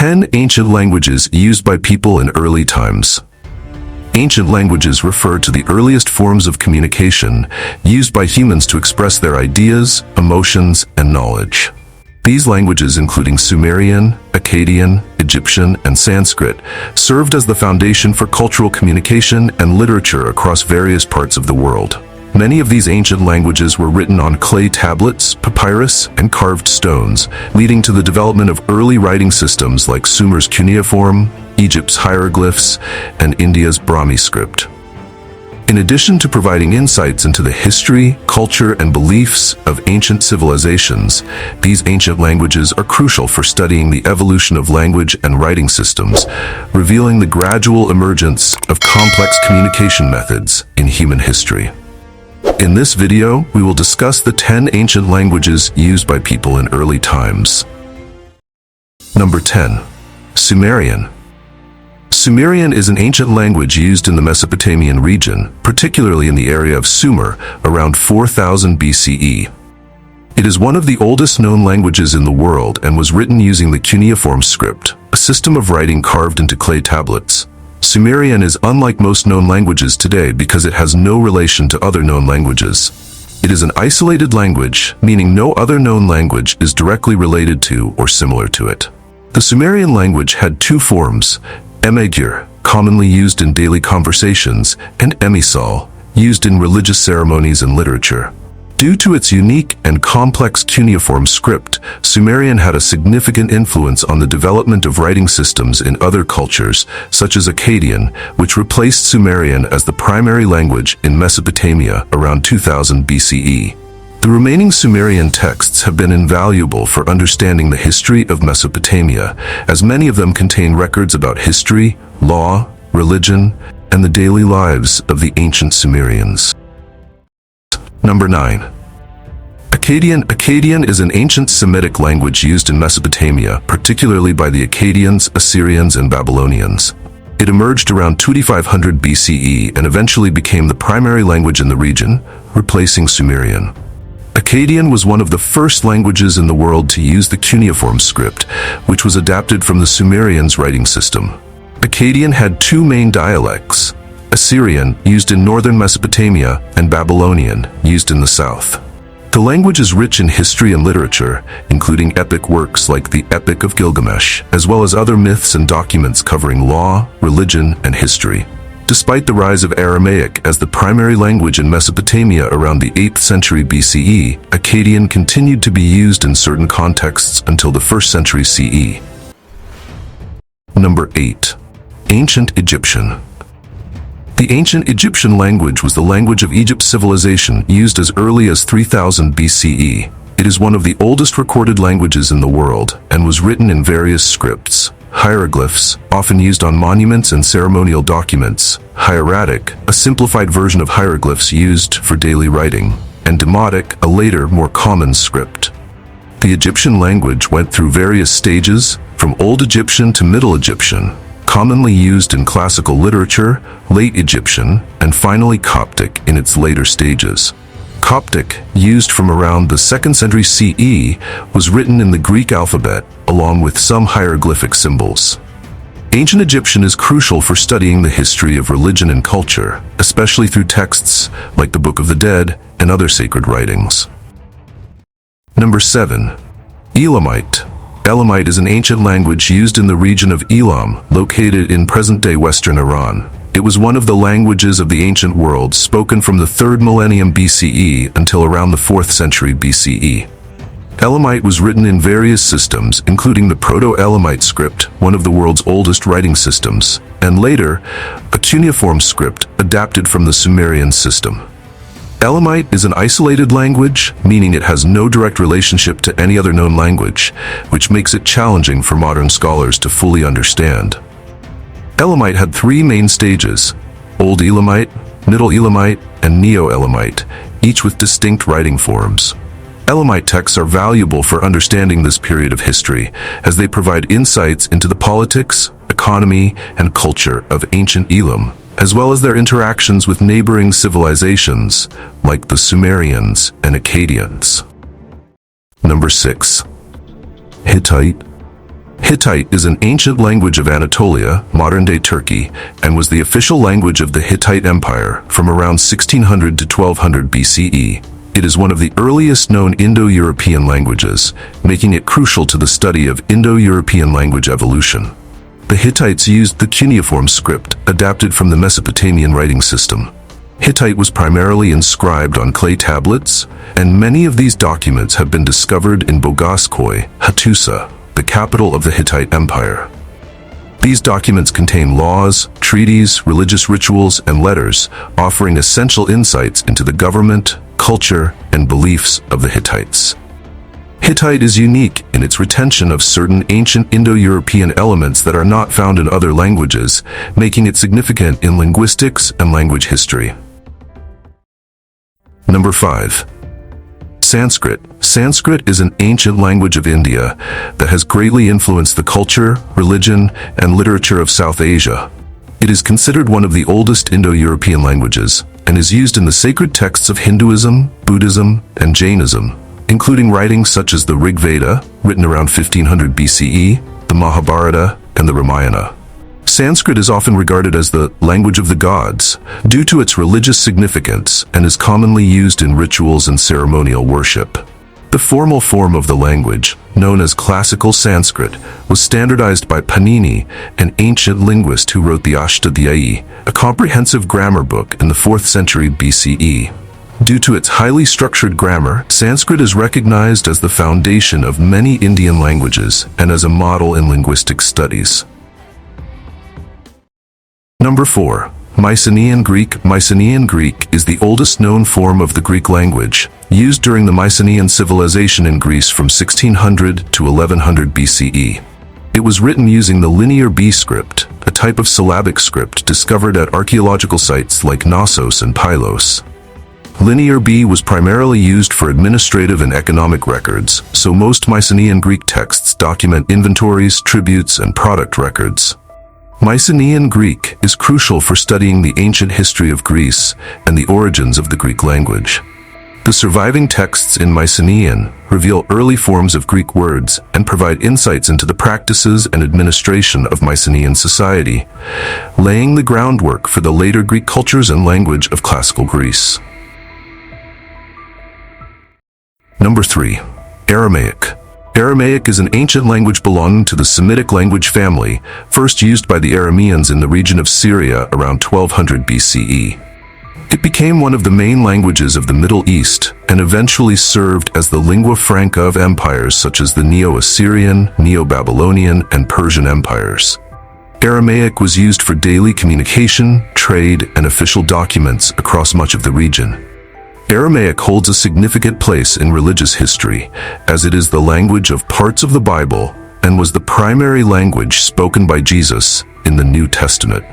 10 ancient languages used by people in early times. Ancient languages refer to the earliest forms of communication used by humans to express their ideas, emotions, and knowledge. These languages, including Sumerian, Akkadian, Egyptian, and Sanskrit, served as the foundation for cultural communication and literature across various parts of the world. Many of these ancient languages were written on clay tablets, papyrus, and carved stones, leading to the development of early writing systems like Sumer's cuneiform, Egypt's hieroglyphs, and India's Brahmi script. In addition to providing insights into the history, culture, and beliefs of ancient civilizations, these ancient languages are crucial for studying the evolution of language and writing systems, revealing the gradual emergence of complex communication methods in human history. In this video, we will discuss the 10 ancient languages used by people in early times. Number 10. Sumerian. Sumerian is an ancient language used in the Mesopotamian region, particularly in the area of Sumer, around 4000 BCE. It is one of the oldest known languages in the world and was written using the cuneiform script, a system of writing carved into clay tablets. Sumerian is unlike most known languages today because it has no relation to other known languages. It is an isolated language, meaning no other known language is directly related to or similar to it. The Sumerian language had two forms: Emegir, commonly used in daily conversations, and Emisal, used in religious ceremonies and literature. Due to its unique and complex cuneiform script, Sumerian had a significant influence on the development of writing systems in other cultures, such as Acadian, which replaced Sumerian as the primary language in Mesopotamia around 2000 BCE. The remaining Sumerian texts have been invaluable for understanding the history of Mesopotamia, as many of them contain records about history, law, religion, and the daily lives of the ancient Sumerians. Number 9. Akkadian. Akkadian is an ancient Semitic language used in Mesopotamia, particularly by the Akkadians, Assyrians, and Babylonians. It emerged around 2500 BCE and eventually became the primary language in the region, replacing Sumerian. Akkadian was one of the first languages in the world to use the cuneiform script, which was adapted from the Sumerians' writing system. Akkadian had two main dialects: Assyrian, used in northern Mesopotamia, and Babylonian, used in the south. The language is rich in history and literature, including epic works like the Epic of Gilgamesh, as well as other myths and documents covering law, religion, and history. Despite the rise of Aramaic as the primary language in Mesopotamia around the 8th century BCE, Akkadian continued to be used in certain contexts until the 1st century CE. Number 8. Ancient Egyptian. The ancient Egyptian language was the language of Egypt's civilization, used as early as 3000 BCE. It is one of the oldest recorded languages in the world and was written in various scripts: hieroglyphs, often used on monuments and ceremonial documents; hieratic, a simplified version of hieroglyphs used for daily writing; and demotic, a later, more common script. The Egyptian language went through various stages, from Old Egyptian to Middle Egyptian, commonly used in classical literature, Late Egyptian, and finally Coptic in its later stages. Coptic, used from around the 2nd century CE, was written in the Greek alphabet, along with some hieroglyphic symbols. Ancient Egyptian is crucial for studying the history of religion and culture, especially through texts like the Book of the Dead and other sacred writings. Number 7. Elumite. Elumite is an ancient language used in the region of Elam, located in present-day western Iran. It was one of the languages of the ancient world spoken from the 3rd millennium BCE until around the 4th century BCE. Elumite was written in various systems, including the Proto-Elumite script, one of the world's oldest writing systems, and later, a cuneiform script adapted from the Sumerian system. Elumite is an isolated language, meaning it has no direct relationship to any other known language, which makes it challenging for modern scholars to fully understand. Elumite had three main stages: Old Elamite, Middle Elamite, and Neo-Elamite, each with distinct writing forms. Elumite texts are valuable for understanding this period of history, as they provide insights into the politics, economy, and culture of ancient Elam, as well as their interactions with neighboring civilizations, like the Sumerians and Akkadians. Number 6. Hittite. Hittite is an ancient language of Anatolia, modern-day Turkey, and was the official language of the Hittite Empire from around 1600 to 1200 BCE. It is one of the earliest known Indo-European languages, making it crucial to the study of Indo-European language evolution. The Hittites used the cuneiform script, adapted from the Mesopotamian writing system. Hittite was primarily inscribed on clay tablets, and many of these documents have been discovered in Bogaskoi, Hattusa, the capital of the Hittite Empire. These documents contain laws, treaties, religious rituals, and letters, offering essential insights into the government, culture, and beliefs of the Hittites. Hittite is unique in its retention of certain ancient Indo-European elements that are not found in other languages, making it significant in linguistics and language history. Number 5. Sanskrit. Sanskrit is an ancient language of India that has greatly influenced the culture, religion, and literature of South Asia. It is considered one of the oldest Indo-European languages and is used in the sacred texts of Hinduism, Buddhism, and Jainism, including writings such as the Rig Veda, written around 1500 BCE, the Mahabharata, and the Ramayana. Sanskrit is often regarded as the language of the gods due to its religious significance and is commonly used in rituals and ceremonial worship. The formal form of the language, known as Classical Sanskrit, was standardized by Panini, an ancient linguist who wrote the Ashtadhyayi, a comprehensive grammar book in the 4th century BCE. Due to its highly structured grammar, Sanskrit is recognized as the foundation of many Indian languages and as a model in linguistic studies. Number 4. Mycenaean Greek. Mycenaean Greek is the oldest known form of the Greek language, used during the Mycenaean civilization in Greece from 1600 to 1100 BCE. It was written using the Linear B script, a type of syllabic script discovered at archaeological sites like Knossos and Pylos. Linear B was primarily used for administrative and economic records, so most Mycenaean Greek texts document inventories, tributes, and product records. Mycenaean Greek is crucial for studying the ancient history of Greece and the origins of the Greek language. The surviving texts in Mycenaean reveal early forms of Greek words and provide insights into the practices and administration of Mycenaean society, laying the groundwork for the later Greek cultures and language of classical Greece. Number 3. Aramaic. Aramaic is an ancient language belonging to the Semitic language family, first used by the Arameans in the region of Syria around 1200 BCE. It became one of the main languages of the Middle East and eventually served as the lingua franca of empires such as the Neo-Assyrian, Neo-Babylonian, and Persian empires. Aramaic was used for daily communication, trade, and official documents across much of the region. Aramaic holds a significant place in religious history, as it is the language of parts of the Bible and was the primary language spoken by Jesus in the New Testament.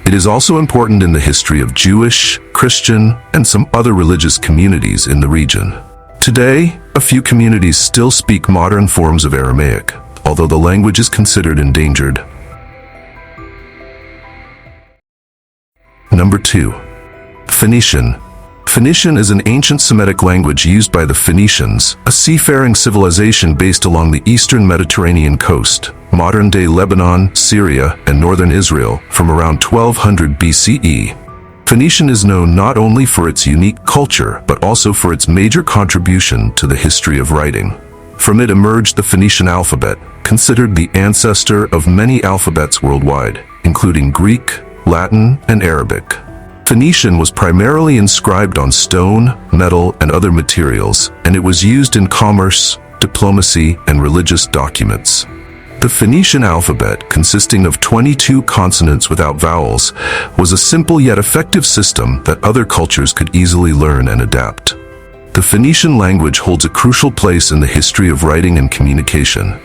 It is also important in the history of Jewish, Christian, and some other religious communities in the region. Today, a few communities still speak modern forms of Aramaic, although the language is considered endangered. Number 2. Phoenician. Phoenician is an ancient Semitic language used by the Phoenicians, a seafaring civilization based along the eastern Mediterranean coast, modern-day Lebanon, Syria, and northern Israel, from around 1200 BCE. Phoenician is known not only for its unique culture, but also for its major contribution to the history of writing. From it emerged the Phoenician alphabet, considered the ancestor of many alphabets worldwide, including Greek, Latin, and Arabic. Phoenician was primarily inscribed on stone, metal, and other materials, and it was used in commerce, diplomacy, and religious documents. The Phoenician alphabet, consisting of 22 consonants without vowels, was a simple yet effective system that other cultures could easily learn and adapt. The Phoenician language holds a crucial place in the history of writing and communication,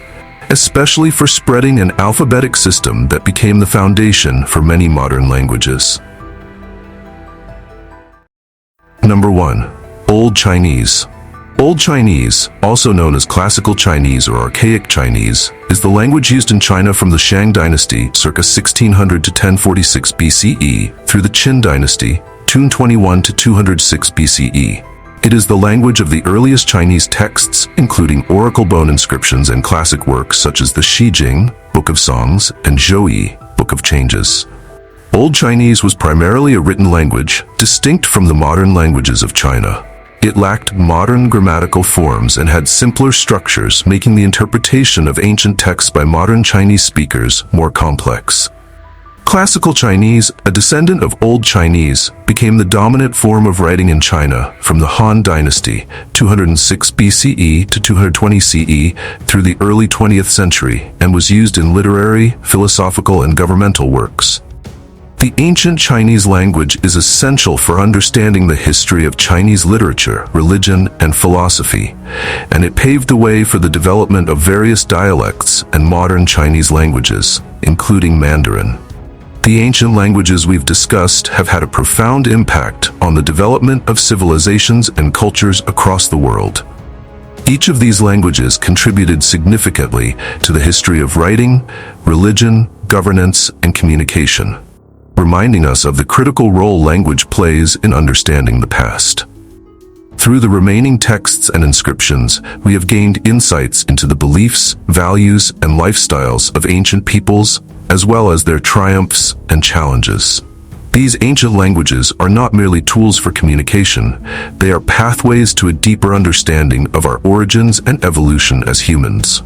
especially for spreading an alphabetic system that became the foundation for many modern languages. Number 1. Old Chinese. Old Chinese, also known as Classical Chinese or Archaic Chinese, is the language used in China from the Shang Dynasty circa 1600 to 1046 BCE through the Qin Dynasty 221 to 206 BCE. It is the language of the earliest Chinese texts, including oracle bone inscriptions and classic works such as the Shijing, Book of Songs, and Zhouyi, Book of Changes. Old Chinese was primarily a written language, distinct from the modern languages of China. It lacked modern grammatical forms and had simpler structures, making the interpretation of ancient texts by modern Chinese speakers more complex. Classical Chinese, a descendant of Old Chinese, became the dominant form of writing in China from the Han Dynasty, 206 BCE to 220 CE, through the early 20th century, and was used in literary, philosophical, and governmental works. The ancient Chinese language is essential for understanding the history of Chinese literature, religion, and philosophy, and it paved the way for the development of various dialects and modern Chinese languages, including Mandarin. The ancient languages we've discussed have had a profound impact on the development of civilizations and cultures across the world. Each of these languages contributed significantly to the history of writing, religion, governance, and communication, reminding us of the critical role language plays in understanding the past. Through the remaining texts and inscriptions, we have gained insights into the beliefs, values, and lifestyles of ancient peoples, as well as their triumphs and challenges. These ancient languages are not merely tools for communication, they are pathways to a deeper understanding of our origins and evolution as humans.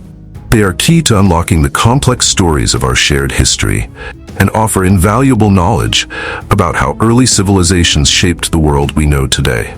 They are key to unlocking the complex stories of our shared history and offer invaluable knowledge about how early civilizations shaped the world we know today.